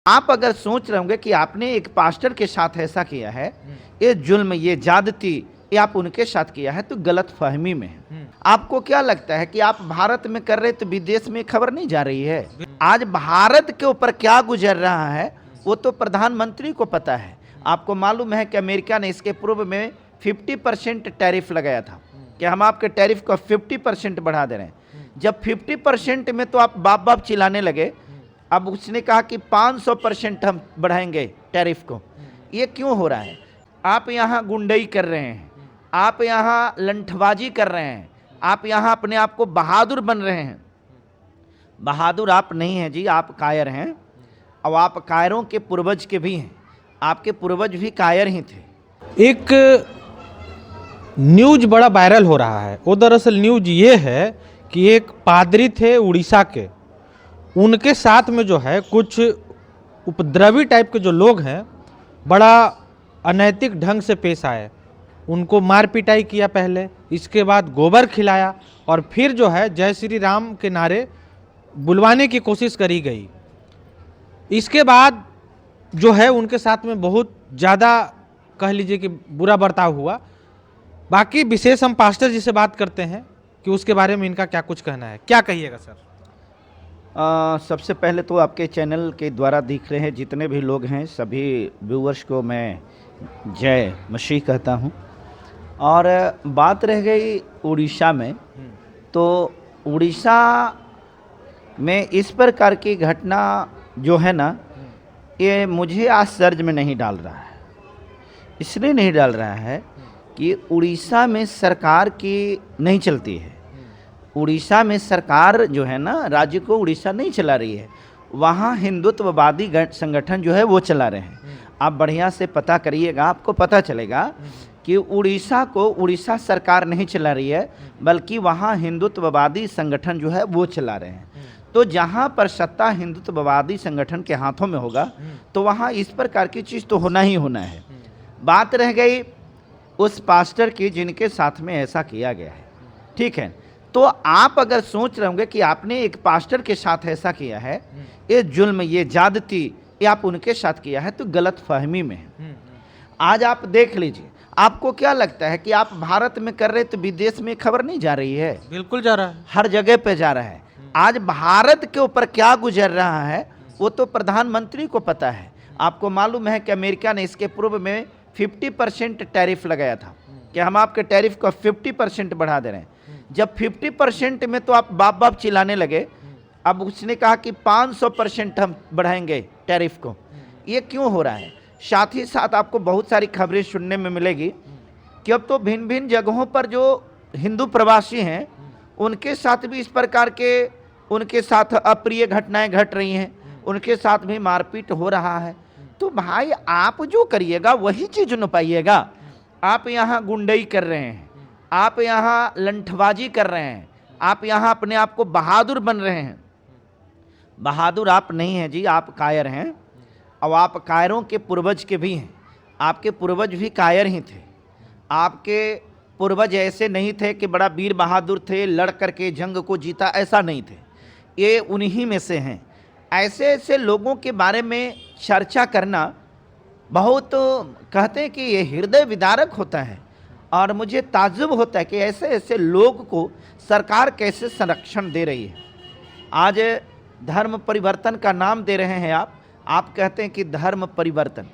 आप अगर सोच रहे होंगे कि आपने एक पास्टर के साथ ऐसा किया है, ये जुल्म, ये ज्यादती, ये आप उनके साथ किया है, तो गलत फहमी में है। आपको क्या लगता है कि आप भारत में कर रहे तो विदेश में खबर नहीं जा रही है? आज भारत के ऊपर क्या गुजर रहा है वो तो प्रधानमंत्री को पता है। आपको मालूम है कि अमेरिका ने इसके पूर्व में 50% टैरिफ लगाया था कि हम आपके टैरिफ को 50% बढ़ा दे रहे हैं। जब 50% में तो आप बाप बाप चिल्लाने लगे, अब उसने कहा कि 500% हम बढ़ाएंगे टैरिफ को। ये क्यों हो रहा है? आप यहाँ गुंडई कर रहे हैं, आप यहाँ लंठबाजी कर रहे हैं, आप यहाँ अपने आप को बहादुर बन रहे हैं। बहादुर आप नहीं हैं जी, आप कायर हैं, और आप कायरों के पूर्वज के भी हैं। आपके पूर्वज भी कायर ही थे। एक न्यूज बड़ा वायरल हो रहा है। वो दरअसल न्यूज ये है कि एक पादरी थे उड़ीसा के, उनके साथ में जो है कुछ उपद्रवी टाइप के जो लोग हैं बड़ा अनैतिक ढंग से पेश आए। उनको मार पिटाई किया पहले, इसके बाद गोबर खिलाया और फिर जो है जय श्री राम के नारे बुलवाने की कोशिश करी गई। इसके बाद जो है उनके साथ में बहुत ज़्यादा कह लीजिए कि बुरा बर्ताव हुआ। बाकी विशेष हम पास्टर जी से बात करते हैं कि उसके बारे में इनका क्या कुछ कहना है। क्या कहिएगा सर? सबसे पहले तो आपके चैनल के द्वारा दिख रहे हैं जितने भी लोग हैं, सभी व्यूअर्स को मैं जय मसीह कहता हूं। और बात रह गई उड़ीसा में, तो उड़ीसा में इस प्रकार की घटना जो है ना, ये मुझे आश्चर्य में नहीं डाल रहा है। इसलिए नहीं डाल रहा है कि उड़ीसा में सरकार की नहीं चलती है। उड़ीसा में सरकार जो है ना, राज्य को उड़ीसा नहीं चला रही है, वहाँ हिंदुत्ववादी संगठन जो है वो चला रहे हैं। आप बढ़िया से पता करिएगा, आपको पता चलेगा कि उड़ीसा को उड़ीसा सरकार नहीं चला रही है, बल्कि वहाँ हिंदुत्ववादी संगठन जो है वो चला रहे हैं। तो जहाँ पर सत्ता हिंदुत्ववादी संगठन के हाथों में होगा तो वहाँ इस प्रकार की चीज़ तो होना ही होना है। बात रह गई उस पास्टर की जिनके साथ में ऐसा किया गया है, ठीक है। तो आप अगर सोच रहे होंगे कि आपने एक पास्टर के साथ ऐसा किया है, ये जुल्म, ये ज्यादती, ये आप उनके साथ किया है, तो गलत फहमी में है। आज आप देख लीजिए, आपको क्या लगता है कि आप भारत में कर रहे तो विदेश में खबर नहीं जा रही है? बिल्कुल जा रहा है, हर जगह पे जा रहा है। आज भारत के ऊपर क्या गुजर रहा है वो तो प्रधानमंत्री को पता है। आपको मालूम है कि अमेरिका ने इसके पूर्व में 50% टैरिफ लगाया था कि हम आपके टैरिफ को 50% बढ़ा दे रहे हैं। जब 50% में तो आप बाप बाप चिल्लाने लगे, अब उसने कहा कि 500% हम बढ़ाएंगे टैरिफ को। ये क्यों हो रहा है? साथ ही साथ आपको बहुत सारी खबरें सुनने में मिलेगी कि अब तो भिन्न भिन्न जगहों पर जो हिंदू प्रवासी हैं उनके साथ भी इस प्रकार के, उनके साथ अप्रिय घटनाएं घट रही हैं, उनके साथ भी मारपीट हो रहा है। तो भाई आप जो करिएगा वही चीज़ न पाइएगा। आप यहाँ गुंडई कर रहे हैं, आप यहाँ लंठबाजी कर रहे हैं, आप यहाँ अपने आप को बहादुर बन रहे हैं। बहादुर आप नहीं हैं जी, आप कायर हैं, और आप कायरों के पूर्वज के भी हैं। आपके पूर्वज भी कायर ही थे। आपके पूर्वज ऐसे नहीं थे कि बड़ा वीर बहादुर थे, लड़ करके जंग को जीता, ऐसा नहीं थे। ये उन्हीं में से हैं। ऐसे ऐसे लोगों के बारे में चर्चा करना बहुत, कहते हैं कि ये हृदय विदारक होता है। और मुझे ताज्जुब होता है कि ऐसे ऐसे लोग को सरकार कैसे संरक्षण दे रही है। आज धर्म परिवर्तन का नाम दे रहे हैं आप कहते हैं कि धर्म परिवर्तन।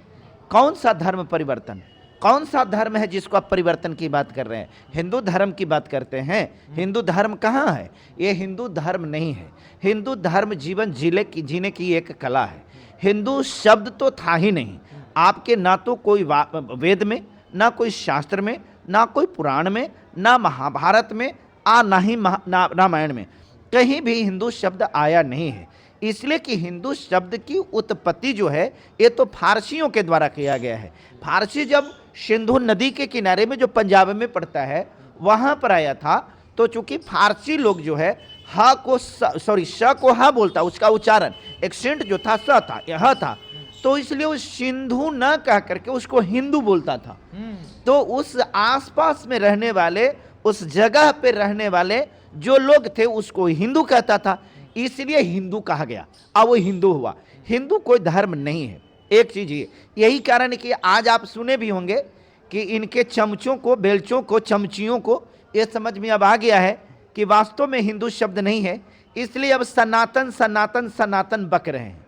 कौन सा धर्म परिवर्तन? कौन सा धर्म है जिसको आप परिवर्तन की बात कर रहे हैं? हिंदू धर्म की बात करते हैं। हिंदू धर्म कहाँ है? ये हिंदू धर्म नहीं है। हिंदू धर्म जीवन जीने की एक कला है। हिंदू शब्द तो था ही नहीं आपके, ना तो कोई वेद में, ना कोई शास्त्र में, ना कोई पुराण में, ना महाभारत में, ना ही रामायण में कहीं भी हिंदू शब्द आया नहीं है। इसलिए कि हिंदू शब्द की उत्पत्ति जो है ये तो फारसियों के द्वारा किया गया है। फारसी जब सिंधु नदी के किनारे में जो पंजाब में पड़ता है वहाँ पर आया था, तो चूंकि फारसी लोग जो है ह को श को ह बोलता, उसका उच्चारण एक्सेंट जो था स था, यह था, तो इसलिए उस सिंधु न कह करके उसको हिंदू बोलता था। तो उस आसपास में रहने वाले, उस जगह पे रहने वाले जो लोग थे उसको हिंदू कहता था। इसलिए हिंदू कहा गया। अब वो हिंदू हुआ। हिंदू कोई धर्म नहीं है। एक चीज ये, यही कारण है कि आज आप सुने भी होंगे कि इनके चमचों को, बेलचों को, चमचियों को ये समझ में अब आ गया है कि वास्तव में हिंदू शब्द नहीं है, इसलिए अब सनातन सनातन सनातन बक रहे हैं।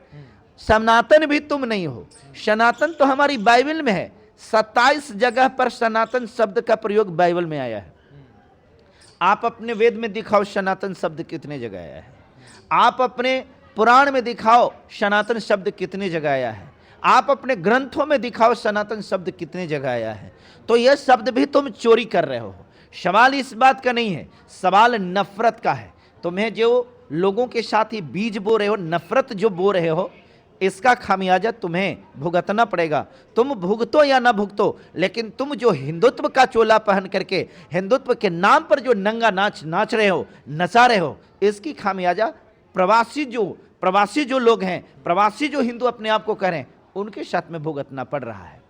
सनातन भी तुम नहीं हो। सनातन तो हमारी बाइबल में है, 27 जगह पर सनातन शब्द का प्रयोग बाइबल में आया है। आप अपने वेद में दिखाओ सनातन शब्द कितने जगह आया है। आप अपने पुराण में दिखाओ सनातन शब्द कितने जगह आया है। आप अपने ग्रंथों में दिखाओ सनातन शब्द कितने जगह आया है। तो यह शब्द भी तुम चोरी कर रहे हो। सवाल इस बात का नहीं है, सवाल नफरत का है। तुम्हें जो लोगों के साथ ही बीज बो रहे हो, नफरत जो बो रहे हो, इसका खामियाजा तुम्हें भुगतना पड़ेगा। तुम भुगतो या ना भुगतो, लेकिन तुम जो हिंदुत्व का चोला पहन करके हिंदुत्व के नाम पर जो नंगा नाच नाच रहे हो, नचा रहे हो, इसकी खामियाजा प्रवासी जो लोग हैं, प्रवासी जो हिंदू अपने आप को कह रहे हैं, उनके साथ में भुगतना पड़ रहा है।